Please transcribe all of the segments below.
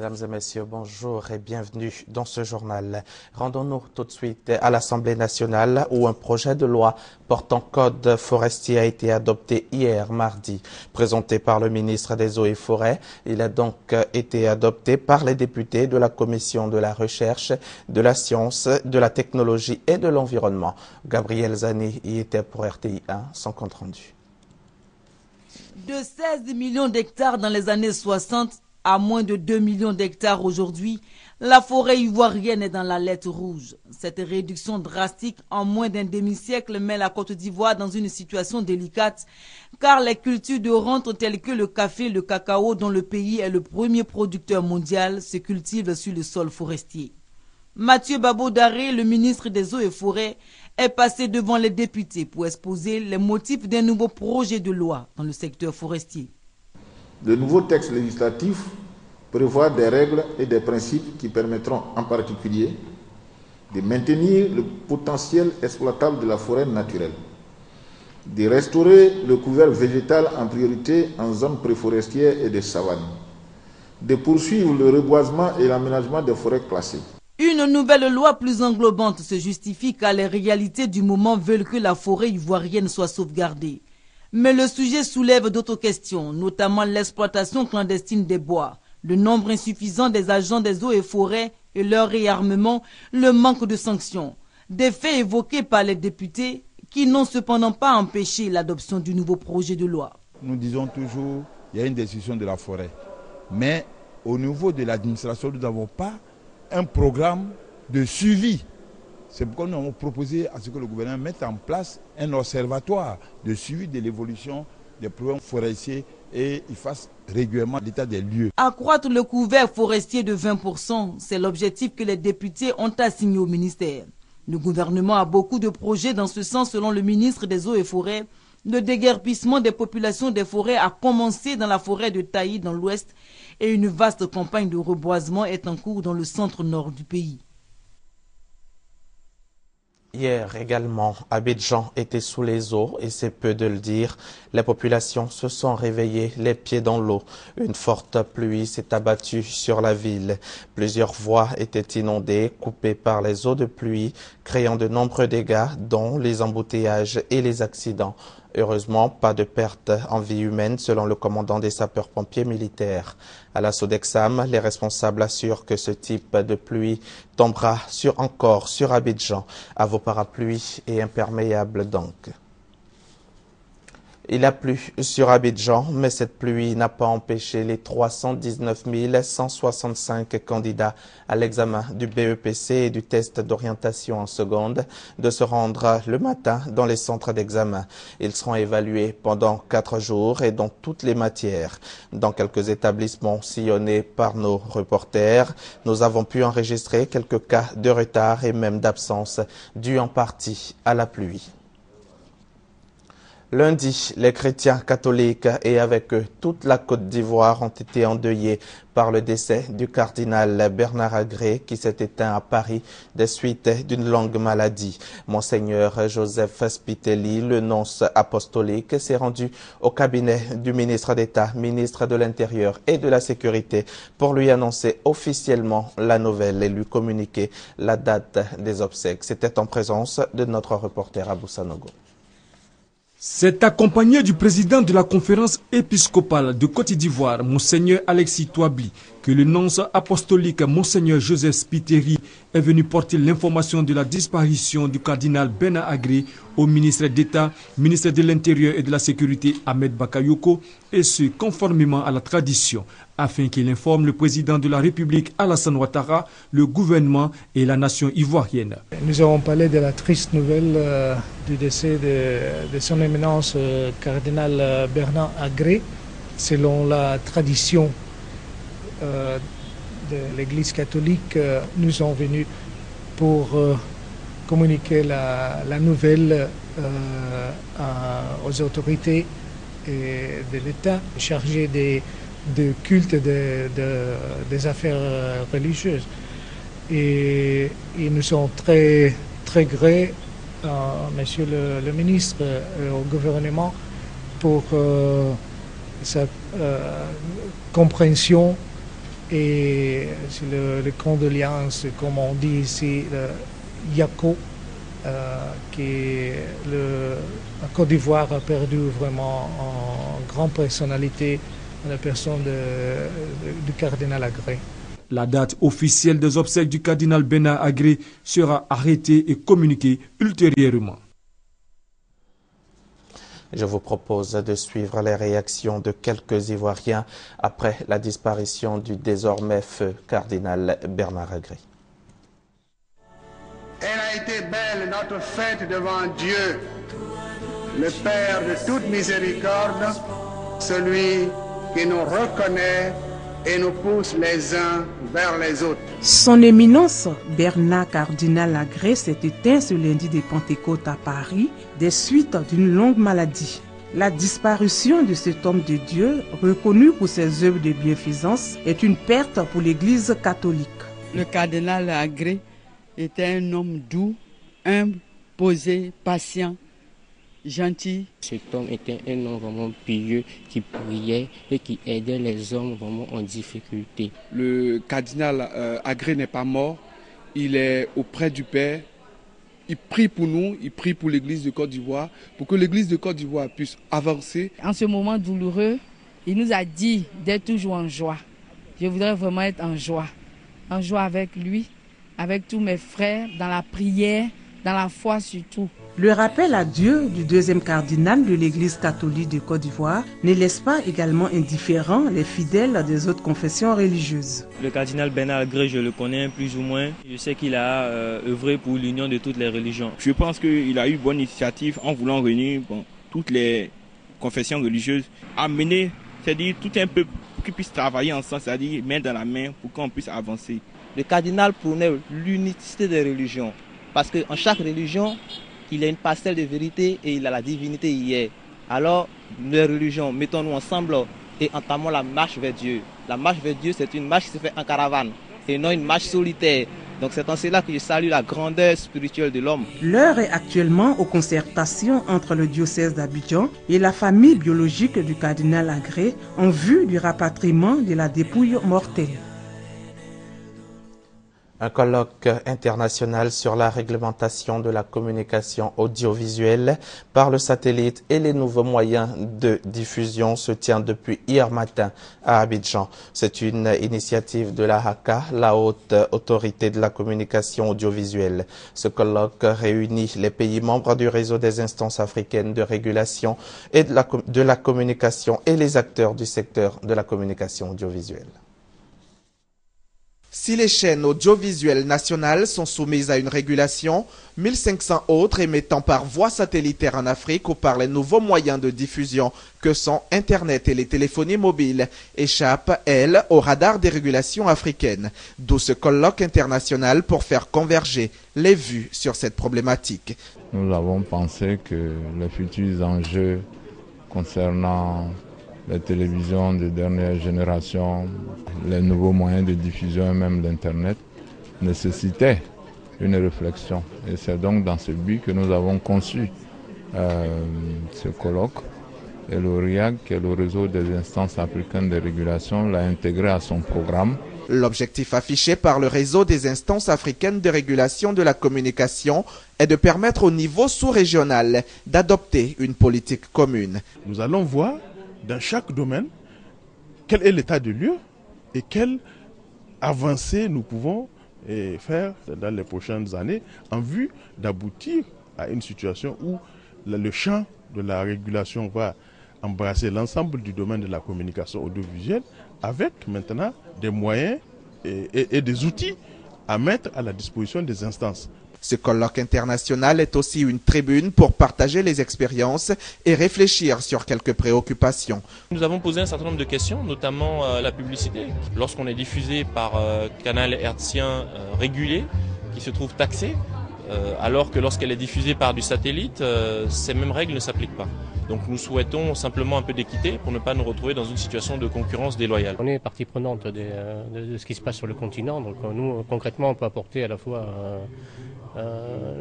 Mesdames et messieurs, bonjour et bienvenue dans ce journal. Rendons-nous tout de suite à l'Assemblée nationale où un projet de loi portant code forestier a été adopté hier mardi. Présenté par le ministre des Eaux et Forêts, il a donc été adopté par les députés de la Commission de la Recherche, de la Science, de la Technologie et de l'Environnement. Gabriel Zani y était pour RTI 1, son compte rendu. De 16 millions d'hectares dans les années 60 à moins de 2 millions d'hectares aujourd'hui, la forêt ivoirienne est dans l'alerte rouge. Cette réduction drastique en moins d'un demi-siècle met la Côte d'Ivoire dans une situation délicate car les cultures de rente telles que le café et le cacao dont le pays est le premier producteur mondial se cultivent sur le sol forestier. Mathieu Babo Daré, le ministre des Eaux et Forêts, est passé devant les députés pour exposer les motifs d'un nouveau projet de loi dans le secteur forestier. Le nouveau texte législatif prévoit des règles et des principes qui permettront en particulier de maintenir le potentiel exploitable de la forêt naturelle, de restaurer le couvert végétal en priorité en zone préforestière et de savane, de poursuivre le reboisement et l'aménagement des forêts classées. Une nouvelle loi plus englobante se justifie car les réalités du moment veulent que la forêt ivoirienne soit sauvegardée. Mais le sujet soulève d'autres questions, notamment l'exploitation clandestine des bois, le nombre insuffisant des agents des eaux et forêts et leur réarmement, le manque de sanctions. Des faits évoqués par les députés qui n'ont cependant pas empêché l'adoption du nouveau projet de loi. Nous disons toujours qu'il y a une destruction de la forêt. Mais au niveau de l'administration, nous n'avons pas un programme de suivi. C'est pourquoi nous avons proposé à ce que le gouvernement mette en place un observatoire de suivi de l'évolution des problèmes forestiers et il fasse régulièrement l'état des lieux. Accroître le couvert forestier de 20%, c'est l'objectif que les députés ont assigné au ministère. Le gouvernement a beaucoup de projets dans ce sens selon le ministre des Eaux et Forêts. Le déguerpissement des populations des forêts a commencé dans la forêt de Taï dans l'ouest et une vaste campagne de reboisement est en cours dans le centre-nord du pays. Hier également, Abidjan était sous les eaux et c'est peu de le dire. Les populations se sont réveillées les pieds dans l'eau. Une forte pluie s'est abattue sur la ville. Plusieurs voies étaient inondées, coupées par les eaux de pluie, créant de nombreux dégâts, dont les embouteillages et les accidents. Heureusement, pas de perte en vie humaine selon le commandant des sapeurs-pompiers militaires. À la Sodexam, les responsables assurent que ce type de pluie tombera encore sur Abidjan, à vos parapluies et imperméables donc. Il a plu sur Abidjan, mais cette pluie n'a pas empêché les 319 165 candidats à l'examen du BEPC et du test d'orientation en seconde de se rendre le matin dans les centres d'examen. Ils seront évalués pendant 4 jours et dans toutes les matières. Dans quelques établissements sillonnés par nos reporters, nous avons pu enregistrer quelques cas de retard et même d'absence dus en partie à la pluie. Lundi, les chrétiens catholiques et avec eux toute la Côte d'Ivoire ont été endeuillés par le décès du cardinal Bernard Agré qui s'est éteint à Paris des suites d'une longue maladie. Monseigneur Joseph Spitelli, le nonce apostolique, s'est rendu au cabinet du ministre d'État, ministre de l'Intérieur et de la Sécurité pour lui annoncer officiellement la nouvelle et lui communiquer la date des obsèques. C'était en présence de notre reporter Abou Sanogo. C'est accompagné du président de la conférence épiscopale de Côte d'Ivoire, Monseigneur Alexis Touabli, que le nonce apostolique Monseigneur Joseph Spitelli est venu porter l'information de la disparition du cardinal Bernard Agré au ministre d'État, ministre de l'Intérieur et de la Sécurité Ahmed Bakayoko, et ce conformément à la tradition, afin qu'il informe le président de la République Alassane Ouattara, le gouvernement et la nation ivoirienne. Nous avons parlé de la triste nouvelle du décès de son éminence cardinal Bernard Agré. Selon la tradition de l'Église catholique, nous sommes venus pour communiquer la nouvelle aux autorités de l'État chargées de culte des affaires religieuses. Et nous sommes très grés, Monsieur le ministre, au gouvernement pour sa compréhension Et c'est le condoléances, comme on dit ici, le Yako, qui la Côte d'Ivoire a perdu vraiment en grande personnalité, la personne du cardinal Agré. La date officielle des obsèques du cardinal Bernard Agré sera arrêtée et communiquée ultérieurement. Je vous propose de suivre les réactions de quelques Ivoiriens après la disparition du désormais feu cardinal Bernard Agré. Elle a été belle notre fête devant Dieu, le Père de toute miséricorde, celui qui nous reconnaît et nous pousse les uns vers les autres. Son éminence, Bernard cardinal Agré, s'est éteint ce lundi de Pentecôte à Paris des suites d'une longue maladie. La disparition de cet homme de Dieu, reconnu pour ses œuvres de bienfaisance, est une perte pour l'Église catholique. Le cardinal Agré était un homme doux, humble, posé, patient, gentil. Cet homme était un homme vraiment pieux qui priait et qui aidait les hommes vraiment en difficulté. Le cardinal Agré n'est pas mort, il est auprès du Père. Il prie pour nous, il prie pour l'Église de Côte d'Ivoire, pour que l'Église de Côte d'Ivoire puisse avancer. En ce moment douloureux, il nous a dit d'être toujours en joie. Je voudrais vraiment être en joie avec lui, avec tous mes frères, dans la prière, dans la foi surtout. Le rappel à Dieu du deuxième cardinal de l'Église catholique de Côte d'Ivoire ne laisse pas également indifférents les fidèles des autres confessions religieuses. Le cardinal Bernard Agré, je le connais plus ou moins. Je sais qu'il a œuvré pour l'union de toutes les religions. Je pense qu'il a eu bonne initiative en voulant réunir toutes les confessions religieuses, amener, c'est-à-dire tout un peuple qui puisse travailler ensemble, c'est-à-dire main dans la main pour qu'on puisse avancer. Le cardinal prônait l'unicité des religions, parce qu'en chaque religion, il y a une parcelle de vérité et il a la divinité hier. Alors, les religions, mettons-nous ensemble et entamons la marche vers Dieu. La marche vers Dieu, c'est une marche qui se fait en caravane et non une marche solitaire. Donc c'est en cela que je salue la grandeur spirituelle de l'homme. L'heure est actuellement aux concertations entre le diocèse d'Abidjan et la famille biologique du cardinal Agré en vue du rapatriement de la dépouille mortelle. Un colloque international sur la réglementation de la communication audiovisuelle par le satellite et les nouveaux moyens de diffusion se tient depuis hier matin à Abidjan. C'est une initiative de la HACA, la haute autorité de la communication audiovisuelle. Ce colloque réunit les pays membres du réseau des instances africaines de régulation et de la communication et les acteurs du secteur de la communication audiovisuelle. Si les chaînes audiovisuelles nationales sont soumises à une régulation, 1500 autres émettant par voie satellitaire en Afrique ou par les nouveaux moyens de diffusion que sont Internet et les téléphonies mobiles échappent, elles, au radar des régulations africaines. D'où ce colloque international pour faire converger les vues sur cette problématique. Nous avons pensé que les futurs enjeux concernant les télévisions de dernière génération, les nouveaux moyens de diffusion et même l'Internet nécessitaient une réflexion. Et c'est donc dans ce but que nous avons conçu ce colloque. Et le RIAG, qui est le réseau des instances africaines de régulation, l'a intégré à son programme. L'objectif affiché par le réseau des instances africaines de régulation de la communication est de permettre au niveau sous-régional d'adopter une politique commune. Nous allons voir dans chaque domaine quel est l'état de lieu et quelles avancées nous pouvons faire dans les prochaines années en vue d'aboutir à une situation où le champ de la régulation va embrasser l'ensemble du domaine de la communication audiovisuelle avec maintenant des moyens et des outils à mettre à la disposition des instances. Ce colloque international est aussi une tribune pour partager les expériences et réfléchir sur quelques préoccupations. Nous avons posé un certain nombre de questions, notamment la publicité. Lorsqu'on est diffusé par canal hertzien régulé, qui se trouve taxé, alors que lorsqu'elle est diffusée par du satellite, ces mêmes règles ne s'appliquent pas. Donc nous souhaitons simplement un peu d'équité pour ne pas nous retrouver dans une situation de concurrence déloyale. On est partie prenante de ce qui se passe sur le continent, donc nous concrètement on peut apporter à la fois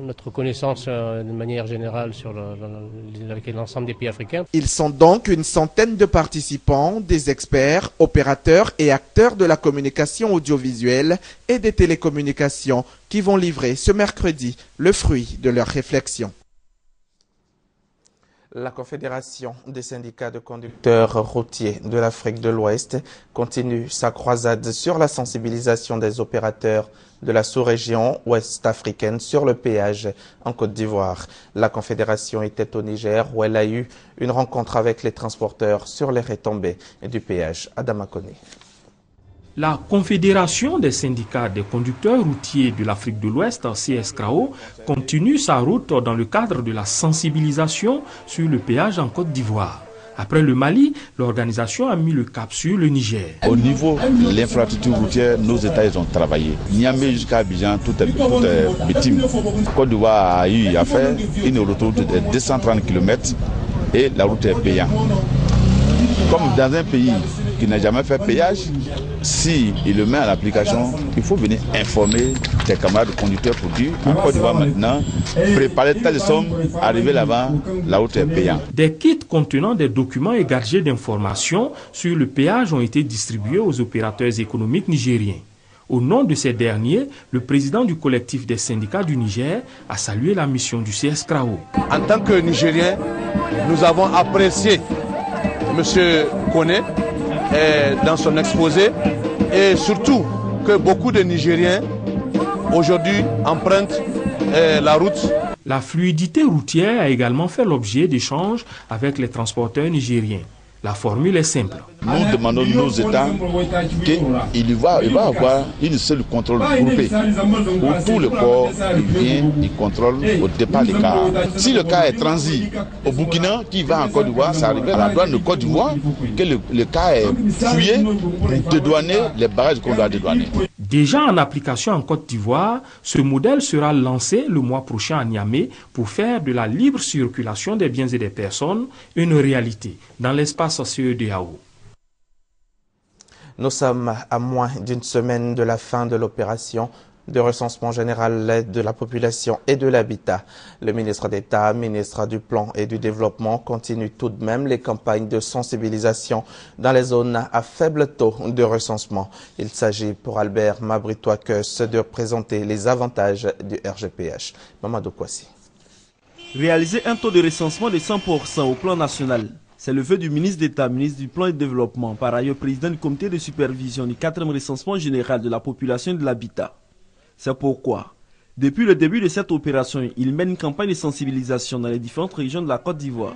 notre connaissance de manière générale avec l'ensemble des pays africains. Ils sont donc une centaine de participants, des experts, opérateurs et acteurs de la communication audiovisuelle et des télécommunications qui vont livrer ce mercredi le fruit de leurs réflexions. La Confédération des syndicats de conducteurs routiers de l'Afrique de l'Ouest continue sa croisade sur la sensibilisation des opérateurs de la sous-région ouest-africaine sur le péage en Côte d'Ivoire. La Confédération était au Niger où elle a eu une rencontre avec les transporteurs sur les retombées du péage. Adama Koné. La Confédération des syndicats des conducteurs routiers de l'Afrique de l'Ouest, CSCRAO, continue sa route dans le cadre de la sensibilisation sur le péage en Côte d'Ivoire. Après le Mali, l'organisation a mis le cap sur le Niger. Au niveau de l'infrastructure routière, nos États ils ont travaillé. Niamey jusqu'à Abidjan, tout est victime. Côte d'Ivoire a eu à faire une autoroute de 230 km et la route est payante. Comme dans un pays qui n'a jamais fait péage, si il le met en application, il faut venir informer tes camarades conducteurs pour dire en Côte d'Ivoire maintenant, préparer telle somme, arriver là-bas, la route est payante. Des kits contenant des documents et gadgets d'information sur le péage ont été distribués aux opérateurs économiques nigériens. Au nom de ces derniers, le président du collectif des syndicats du Niger a salué la mission du CSCRAO. En tant que Nigériens, nous avons apprécié M. Koné dans son exposé et surtout que beaucoup de Nigériens aujourd'hui empruntent la route. La fluidité routière a également fait l'objet d'échanges avec les transporteurs nigériens. La formule est simple. Nous demandons nos États qu'il va avoir une seule contrôle groupé où tout le corps vient et contrôle au départ des cars. Si le car est transit au Burkina qui va en Côte d'Ivoire, ça arrive à la douane de Côte d'Ivoire que le car est fouillé pour dédouaner les barrages qu'on doit dédouaner. Déjà en application en Côte d'Ivoire, ce modèle sera lancé le mois prochain à Niamey pour faire de la libre circulation des biens et des personnes une réalité dans l'espace CEDEAO. Nous sommes à moins d'une semaine de la fin de l'opération de recensement général de la population et de l'habitat. Le ministre d'État, ministre du Plan et du Développement, continue tout de même les campagnes de sensibilisation dans les zones à faible taux de recensement. Il s'agit pour Albert Mabritoakes de présenter les avantages du RGPH. Mamadou Kwasi. Réaliser un taux de recensement de 100% au plan national. C'est le vœu du ministre d'État, ministre du Plan et du Développement, par ailleurs président du comité de supervision du 4e recensement général de la population et de l'habitat. C'est pourquoi, depuis le début de cette opération, il mène une campagne de sensibilisation dans les différentes régions de la Côte d'Ivoire.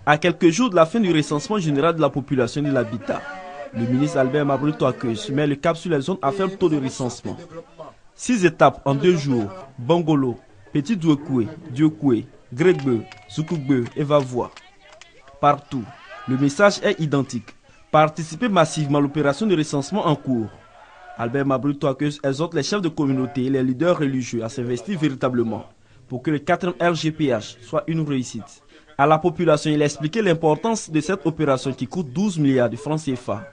À quelques jours de la fin du recensement général de la population et de l'habitat, le ministre Albert Mabritoakes met le cap sur les zones à faible taux de recensement. 6 étapes en 2 jours, Bangolo, Petit Douekoué, Diokoué, Gregbe, Zoukougbe et Vavoie. Partout, le message est identique. Participez massivement à l'opération de recensement en cours. Albert Mabritoakes exhorte les chefs de communauté et les leaders religieux à s'investir véritablement pour que le 4e RGPH soit une réussite. À la population, il a expliqué l'importance de cette opération qui coûte 12 milliards de francs CFA.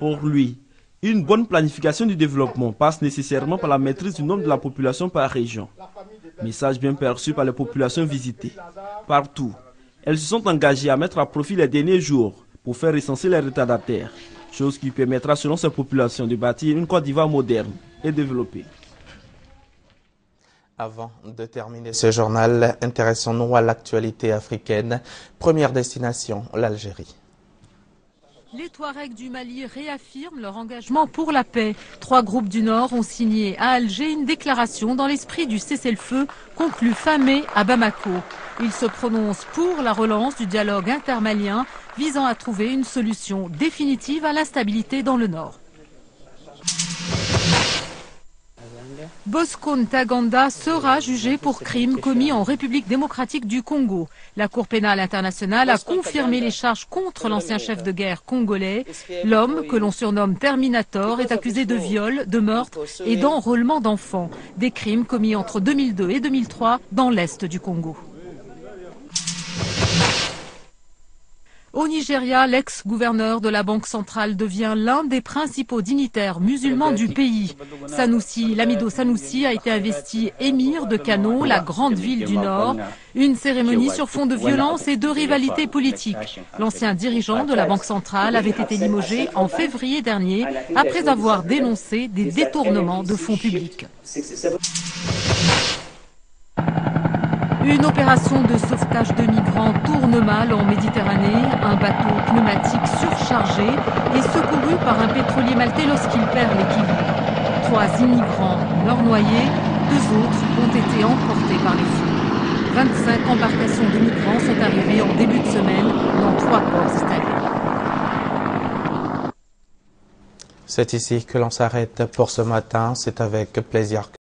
Pour lui, une bonne planification du développement passe nécessairement par la maîtrise du nombre de la population par région. Message bien perçu par les populations visitées. Partout, elles se sont engagées à mettre à profit les derniers jours pour faire recenser les retardataires, chose qui permettra selon ces populations de bâtir une Côte d'Ivoire moderne et développée. Avant de terminer ce journal, intéressons-nous à l'actualité africaine. Première destination, l'Algérie. Les Touaregs du Mali réaffirment leur engagement pour la paix. 3 groupes du Nord ont signé à Alger une déclaration dans l'esprit du cessez-le-feu conclu fin mai à Bamako. Ils se prononcent pour la relance du dialogue intermalien visant à trouver une solution définitive à l'instabilité dans le Nord. Bosco Ntaganda sera jugé pour crimes commis en République démocratique du Congo. La Cour pénale internationale a confirmé les charges contre l'ancien chef de guerre congolais. L'homme, que l'on surnomme Terminator, est accusé de viol, de meurtre et d'enrôlement d'enfants. Des crimes commis entre 2002 et 2003 dans l'est du Congo. Au Nigeria, l'ex-gouverneur de la Banque centrale devient l'un des principaux dignitaires musulmans du pays. Lamido Sanusi a été investi émir de Kano, la grande ville du Nord. Une cérémonie sur fond de violence et de rivalité politique. L'ancien dirigeant de la Banque centrale avait été limogé en février dernier après avoir dénoncé des détournements de fonds publics. Une opération de sauvetage de migrants tourne mal en Méditerranée. Un bateau pneumatique surchargé est secouru par un pétrolier maltais lorsqu'il perd l'équilibre. 3 immigrants meurent noyés, 2 autres ont été emportés par les flots. 25 embarcations de migrants sont arrivées en début de semaine dans 3 ports italiens. C'est ici que l'on s'arrête pour ce matin. C'est avec plaisir